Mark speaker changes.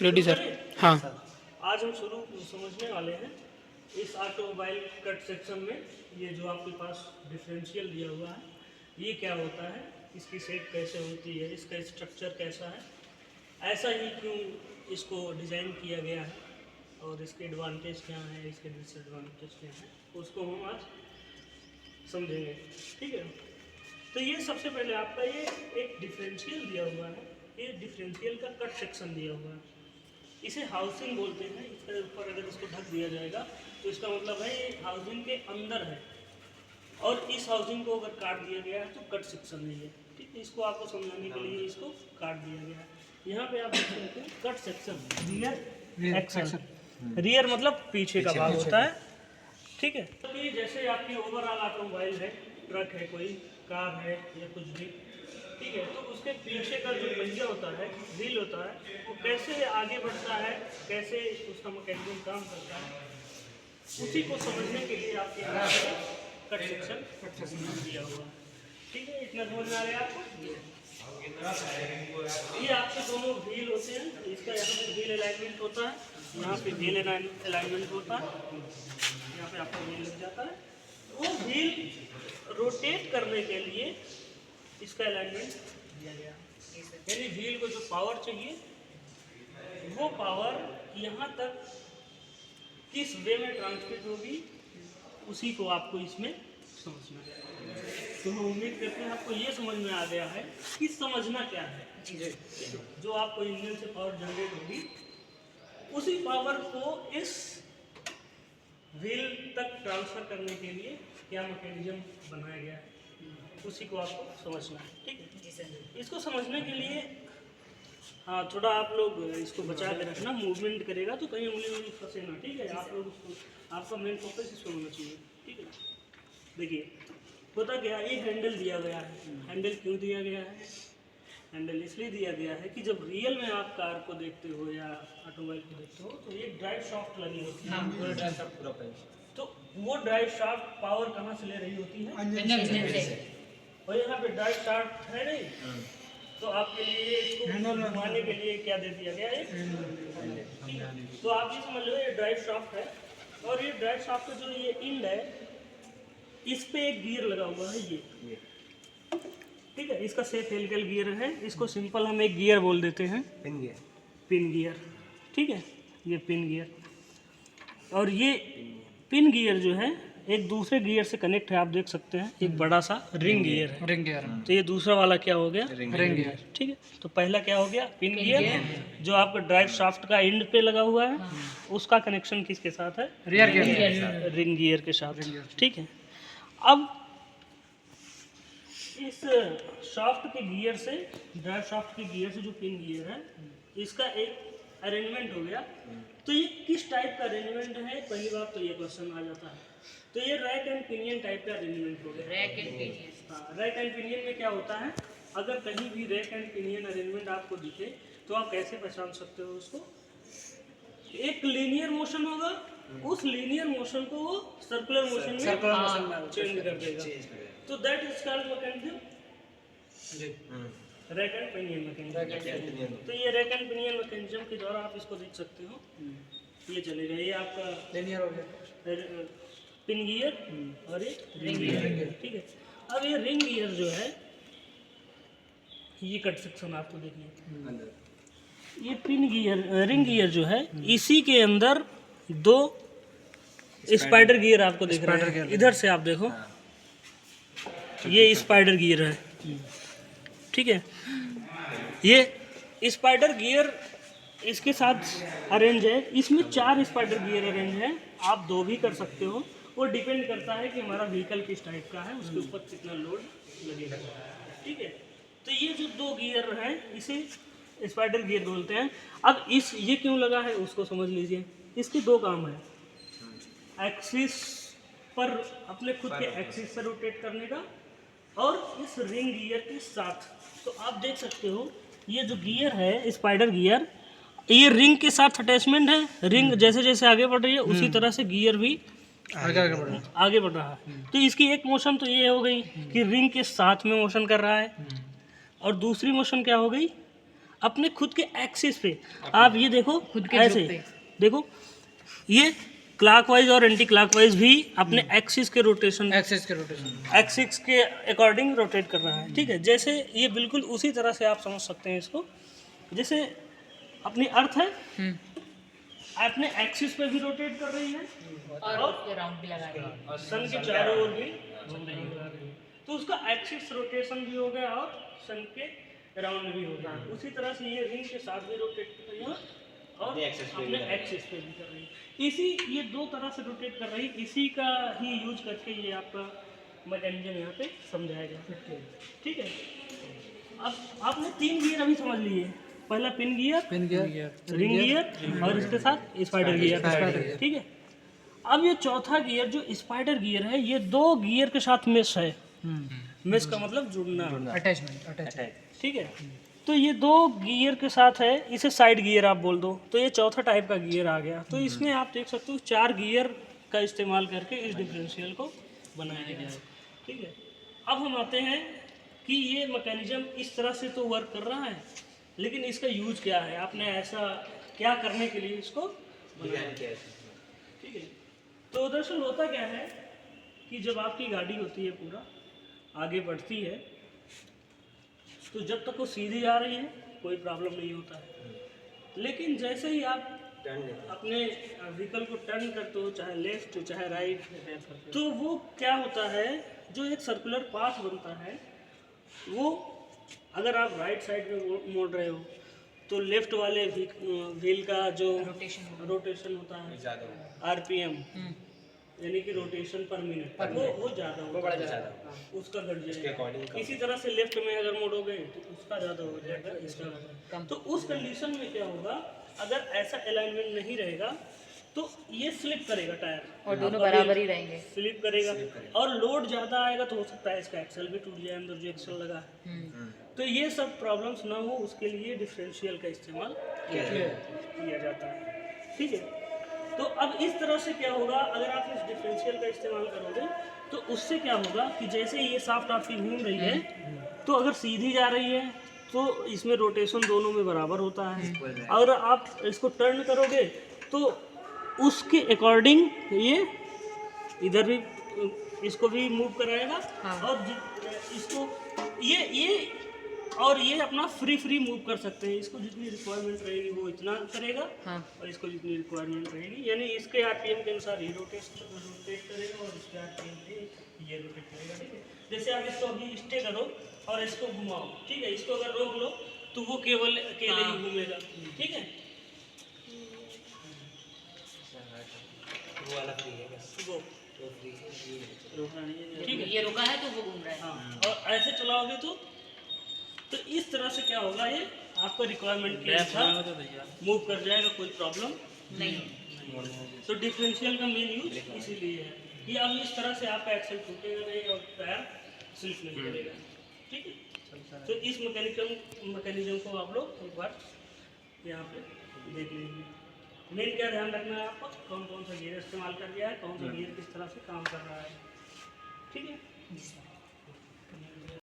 Speaker 1: Ready sir. हाँ,
Speaker 2: आज हम शुरू समझने वाले हैं इस ऑटोमोबाइल कट सेक्शन में। ये जो आपके पास डिफरेंशियल दिया हुआ है, ये क्या होता है, इसकी शेप कैसे होती है, इसका स्ट्रक्चर कैसा है, ऐसा ही क्यों इसको डिज़ाइन किया गया है और इसके एडवांटेज क्या हैं, इसके डिसएडवांटेज क्या हैं, उसको हम आज समझेंगे। ठीक है, तो ये सबसे पहले आपका ये एक डिफरेंशियल दिया हुआ है। ये डिफरेंशियल का कट सेक्शन दिया हुआ है, इसे हाउसिंग बोलते हैं। इसके ऊपर अगर इसको ढक दिया जाएगा तो इसका मतलब है ये हाउसिंग के अंदर है, और इस हाउसिंग को अगर काट दिया गया है तो कट सेक्शन नहीं है। ठीक है, इसको आपको समझाने के लिए इसको काट दिया गया है। यहाँ पे आप देख सकते हैं cut section, rear axle. Rear मतलब पीछे का भाग होता है। ठीक है, तो ये जैसे आपकी ओवरऑल ऑटोमोबाइल है, ट्रक है, कोई कार है या कुछ भी, ठीक है, तो उसके पीछे का जो पहिया होता है, व्हील होता है, वो कैसे आगे बढ़ता है, कैसे उसका मैकेनिज्म काम करता है, उसी को समझने के लिए आपके कट सेक्शन दिया हुआ है। ठीक है, इतना समझ में आ रहा है आपको? ये आपके दोनों व्हील होते हैं, इसका यहाँ पे व्हील अलाइनमेंट होता है, यहाँ पे व्हील अलाइनमेंट होता है, यहाँ पे आपका व्हील लग जाता है। वो व्हील रोटेट करने के लिए इसका अलाइनमेंट दिया गया, यानी व्हील को जो पावर चाहिए वो पावर यहाँ तक किस वे में ट्रांसमिट होगी, उसी को आपको इसमें समझना है। तो हम उम्मीद करते हैं आपको ये समझ में आ गया है कि समझना क्या है। जो आपको इंजन से पावर जनरेट होगी, उसी पावर को इस व्हील तक ट्रांसफर करने के लिए क्या मैकेनिज्म बनाया गया है, उसी को आपको समझना है। ठीक है, इसको समझने के लिए हाँ थोड़ा आप लोग इसको बचा के रखना, मूवमेंट करेगा तो कहीं उंगली फंसे ना। ठीक है, आप लोग उसको, आपका मेन फोकस इसको होना चाहिए। ठीक है, देखिए होता क्या, एक हैंडल दिया गया है। हैंडल क्यों दिया गया है? हैंडल इसलिए दिया गया है कि जब रियल में आप कार को देखते हो या ऑटोमोबाइल को देखते हो तो ये ड्राइव शाफ्ट लगी होती है। तो वो ड्राइव शाफ्ट पावर कहाँ से ले रही होती है? और यहाँ पे ड्राइव शाफ्ट है नहीं, तो आपके लिए इसको घुमाने के लिए क्या दे दिया गया है? तो आप ये समझ लो ये ड्राइव शाफ्ट है, और ये ड्राइव शाफ्ट का जो ये इंड है, इस पे एक गियर लगा हुआ है ये। ठीक है, इसका सेफ हेलिकल गियर है, इसको सिंपल हम एक गियर बोल देते हैं, पिन गियर। ठीक है, ये पिन गियर, और ये पिन गियर जो है एक दूसरे गियर से कनेक्ट है। आप देख सकते हैं एक बड़ा सा रिंग गियर है।
Speaker 1: Ring gear.
Speaker 2: तो ये दूसरा वाला क्या हो गया?
Speaker 1: Ring gear.
Speaker 2: ठीक है, तो पहला क्या हो गया? पिन गियर, जो आपका ड्राइव शाफ्ट का एंड पे लगा हुआ है, उसका कनेक्शन किसके साथ है?
Speaker 1: रियर गियर,
Speaker 2: रिंग गियर के साथ। ठीक है, अब इस शाफ्ट के गियर से, ड्राइव शाफ्ट के गियर से जो पिन गियर है, इसका एक अरेंजमेंट हो गया। तो ये किस टाइप का अरेंजमेंट है, पहली बात तो ये क्वेश्चन आ जाता है। तो ये रैक एंड पिनियन टाइप का अरेंजमेंट हो गया। रैक एंड पिनियन, हाँ, रैक एंड पिनियन में क्या होता है, अगर कहीं भी रैक एंड पिनियन अरेंजमेंट आपको दिखे तो आप कैसे पहचान सकते हो उसको? एक लीनियर मोशन होगा, उस लीनियर मोशन को वो सर्कुलर मोशन में चेंज कर देगा। तो that is called mechanism rack and pinion mechanism. तो ये रैक एंड पिनियन मैकेनिज्म के द्वारा आप इसको देख सकते हो, ये चलेगा। ये आपका लीनियर हो गया, पिन गियर और ये रिंग गियर। ठीक है, अब ये रिंग गियर जो है, ये कट सेक्शन आपको देखिए, ये पिन गियर, रिंग गियर जो है, इसी के अंदर दो स्पाइडर गियर आपको दिख रहा है। इधर से आप देखो, ये स्पाइडर गियर है। ठीक है, ये स्पाइडर गियर इसके साथ अरेंज है। इसमें 4 स्पाइडर गियर अरेंज है, आप 2 भी कर सकते हो, वो डिपेंड करता है कि हमारा व्हीकल किस टाइप का है, उसके ऊपर कितना लोड लगेगा। ठीक है, तो ये जो 2 गियर हैं इसे स्पाइडर गियर बोलते हैं। अब ये क्यों लगा है उसको समझ लीजिए। इसके 2 काम है, एक्सिस पर, अपने खुद के एक्सिस से रोटेट करने का, और इस रिंग गियर के साथ। तो आप देख सकते हो ये जो गियर है स्पाइडर गियर, ये रिंग के साथ अटैचमेंट है। रिंग जैसे जैसे आगे बढ़ रही है उसी तरह से गियर भी आगे बढ़ रहा है। तो इसकी एक मोशन तो ये हो गई कि रिंग के साथ में मोशन कर रहा है, और दूसरी मोशन क्या हो गई, अपने खुद के एक्सिस पे आप ये देखो
Speaker 1: खुद के
Speaker 2: ऐसे देखो, ये क्लॉकवाइज और एंटी क्लॉकवाइज भी अपने एक्सिस के रोटेशन एक्सिस के अकॉर्डिंग रोटेट कर रहा है। ठीक है, जैसे ये बिल्कुल उसी तरह से आप समझ सकते हैं इसको। जैसे अपनी अर्थ है, अपने एक्सिस पे भी रोटेट कर रही है और
Speaker 1: राउंड भी लगा रही है।
Speaker 2: सन के चारों ओर भी घूम रही है। तो उसका एक्सिस रोटेशन भी हो गया और सन के राउंड भी हो गया। उसी तरह से ये रिंग के साथ भी रोटेट कर रही है और अपने एक्सिस पे भी कर रही है। इसी ये दो तरह से रोटेट कर रही है, इसी का ही यूज करके ये आपका मैकेनिज्म यहाँ पे समझाया गया। ठीक है, अब आपने 3 गियर अभी समझ लिए। पहला पिन गियर, रिंग गियर और इसके साथ स्पाइडर गियर। ठीक है, अब ये चौथा गियर जो स्पाइडर गियर है, ये 2 गियर के साथ मेश है। मेश का मतलब जुड़ना, अटैचमेंट। ठीक है, तो ये 2 गियर के साथ है, इसे साइड गियर आप बोल दो, तो ये चौथा टाइप का गियर आ गया। तो इसमें आप देख सकते हो 4 गियर का इस्तेमाल करके इस डिफरेंशियल को बनाया गया है। ठीक है, अब हम आते हैं कि ये मैकेनिज्म इस तरह से तो वर्क कर रहा है, लेकिन इसका यूज क्या है, आपने ऐसा क्या करने के लिए इसको बनाया है। ठीक है, तो दरअसल होता क्या है कि जब आपकी गाड़ी होती है पूरा आगे बढ़ती है, तो जब तक वो सीधी आ रही है कोई प्रॉब्लम नहीं होता है, लेकिन जैसे ही आप अपने व्हीकल को टर्न करते हो, चाहे लेफ्ट चाहे राइट, तो वो क्या होता है, जो एक सर्कुलर पाथ बनता है, वो अगर आप राइट साइड में मोड़ रहे हो तो लेफ्ट वाले व्हील का जो रोटेशन होता है आरपीएम, यानी कि रोटेशन पर मिनट, वो ज़्यादा होगा, उसका घट जाएगा। इसी तरह से लेफ्ट में अगर मोड़ोगे तो उसका ज़्यादा हो जाएगा, इसका कम। तो उस कंडीशन में क्या होगा, अगर ऐसा अलाइनमेंट नहीं रहेगा तो ये स्लिप करेगा टायर,
Speaker 1: और दोनों बराबर ही रहेंगे,
Speaker 2: स्लिप करेगा और लोड ज़्यादा आएगा तो हो सकता है इसका एक्सल भी टूट जाए, अंदर जो एक्सल लगा है। तो ये सब प्रॉब्लम्स ना हो, उसके लिए डिफरेंशियल का इस्तेमाल किया जाता है। ठीक है, तो अब इस तरह से क्या होगा, अगर आप इस डिफरेंशियल का इस्तेमाल करोगे तो उससे क्या होगा कि जैसे ये शाफ्ट आपकी घूम रही है, तो अगर सीधी जा रही है तो इसमें रोटेशन दोनों में बराबर होता है, और आप इसको टर्न करोगे तो उसके अकॉर्डिंग ये इधर भी इसको भी मूव कराएगा। और इसको ये अपना फ्री मूव कर सकते हैं। इसको जितनी रिक्वायरमेंट रहेगी वो इतना करेगा, और इसको जितनी रिक्वायरमेंट रहेगी, यानी इसके आरपीएम के अनुसार ये रोटेट करेगा और इसके आरपीएम पे ये रोटेट करेगा। ठीक है, जैसे आप इसको अभी स्टे करो और इसको घुमाओ, ठीक है, इसको अगर रोक लो तो वो केवल अकेले ही घूमेगा। ठीक है, वो वाला फ्री है वो तो फ्री रोकना नहीं है। ठीक है,
Speaker 1: ये रुका है तो वो घूम रहा है।
Speaker 2: हाँ, और ऐसे चलाओगे तो इस तरह से क्या होगा, ये आपका रिक्वायरमेंट के अनुसार मूव कर जाएगा, कोई प्रॉब्लम नहीं। तो डिफरेंशियल का मेन यूज इसीलिए है कि अब इस तरह से आपका एक्सेल टूटेगा नहीं और टायर स्लिप नहीं करेगा। ठीक है, तो इस मैकेनिज्म को आप लोग एक बार यहाँ पे देख लीजिए। मेन क्या ध्यान रखना है आपको, कौन कौन सा गियर इस्तेमाल कर दिया है, कौन सा गियर किस तरह से काम कर रहा है। ठीक है।